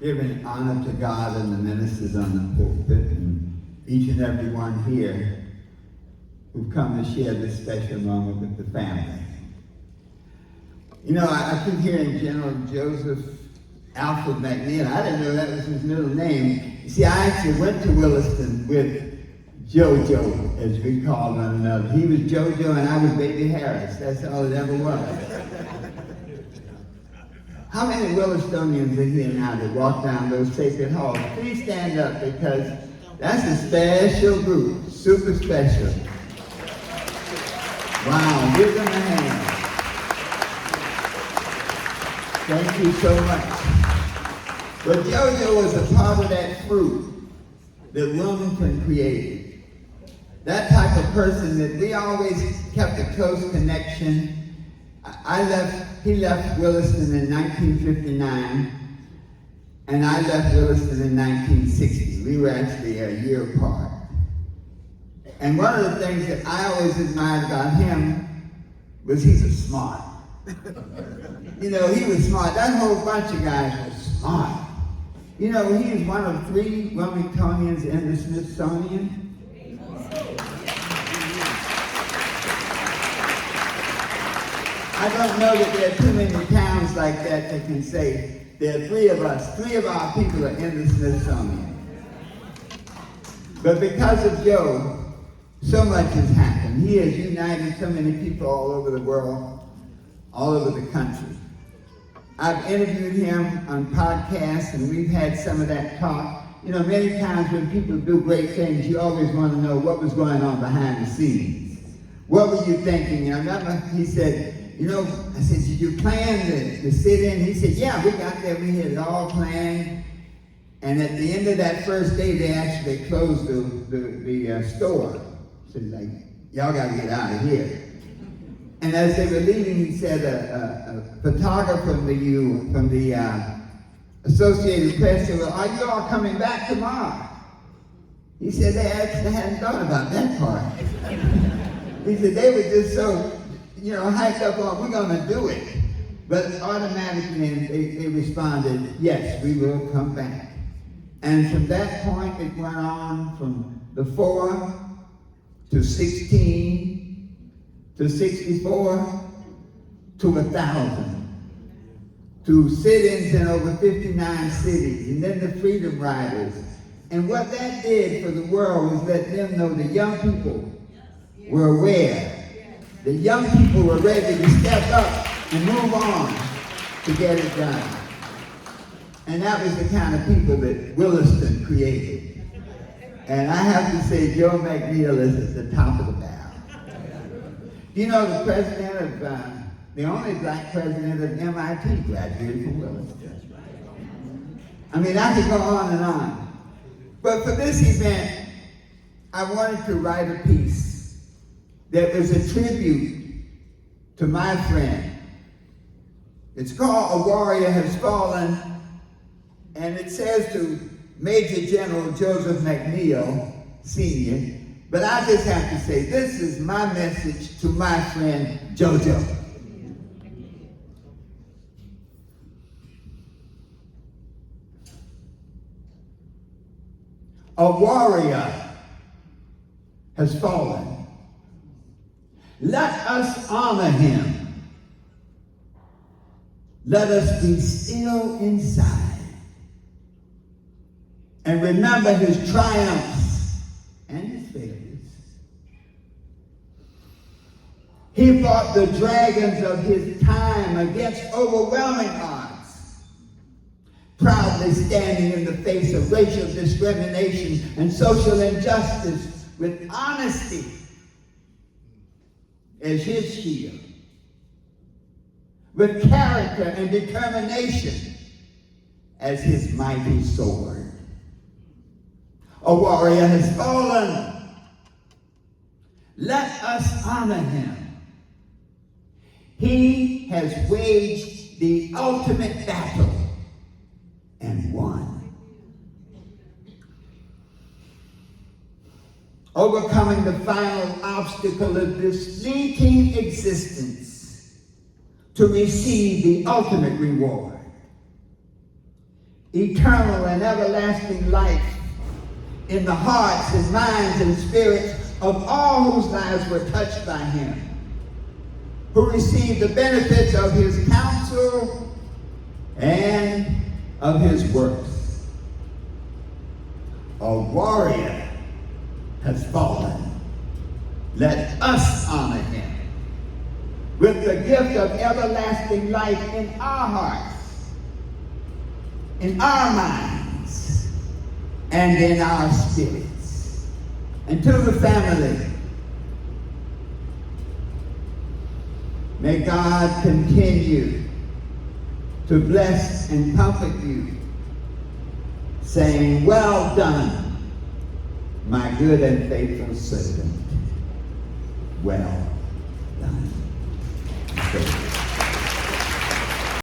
Giving honor to God and the ministers on the pulpit and each and every one here who've come to share this special moment with the family. You know, I keep hearing General Joseph Alfred McNeil. I didn't know that was his middle name. You see, I actually went to Williston with JoJo, as we called one another. He was JoJo and I was Baby Harris. That's all it ever was. How many Willistonians are here now that walk down those sacred halls? Please stand up, because that's a special group, super special. Wow, give them a hand. Thank you so much. But JoJo was a part of that fruit that Wilmington created. That type of person that we always kept a close connection. He left Williston in 1959, and I left Williston in 1960. We were actually a year apart. And one of the things that I always admired about him was he was smart. You know, he was smart. That whole bunch of guys was smart. You know, he is one of 3 Wilmingtonians in the Smithsonian. I don't know that there are too many towns like that that can say there are 3 of us, 3 of our people are in the Smithsonian. But because of Joe, so much has happened. He has united so many people all over the world, all over the country. I've interviewed him on podcasts, and we've had some of that talk. You know, many times when people do great things, you always want to know what was going on behind the scenes. What were you thinking? I remember he said, you know, I said, did you plan to sit in? He said, yeah, we got there, we had it all planned. And at the end of that first day, they actually closed the store. So he's like, y'all gotta get out of here. And as they were leaving, he said, a photographer from the Associated Press said, well, are you all coming back tomorrow? He said, they actually hadn't thought about that part. He said, they were just so, you know, hyped up on, we're gonna do it. But automatically they responded, yes, we will come back. And from that point, it went on from the 4 to 16 to 64 to 1,000, to sit-ins in over 59 cities, and then the Freedom Riders. And what that did for the world was let them know the young people were aware. The young people were ready to step up and move on to get it done. And that was the kind of people that Williston created. And I have to say, Joe McNeil is at the top of the barrel. You know, the president of, the only black president of MIT graduated from Williston. I mean, I could go on and on. But for this event, I wanted to write a piece that was a tribute to my friend. It's called A Warrior Has Fallen, and it says to Major General Joseph McNeil, Sr., but I just have to say, this is my message to my friend JoJo. A warrior has fallen. Let us honor him. Let us be still inside and remember his triumphs and his failures. He fought the dragons of his time against overwhelming odds, proudly standing in the face of racial discrimination and social injustice with honesty as his shield, with character and determination as his mighty sword. A warrior has fallen. Let us honor him. He has waged the ultimate battle and won. Overcoming the final obstacle of this fleeting existence to receive the ultimate reward. eternal and everlasting life in the hearts and minds and spirits of all whose lives were touched by him, who received the benefits of his counsel and of his works. A warrior has fallen. Let us honor him with the gift of everlasting life in our hearts, in our minds, and in our spirits. And to the family, may God continue to bless and comfort you, saying, well done, my good and faithful servant. Well done.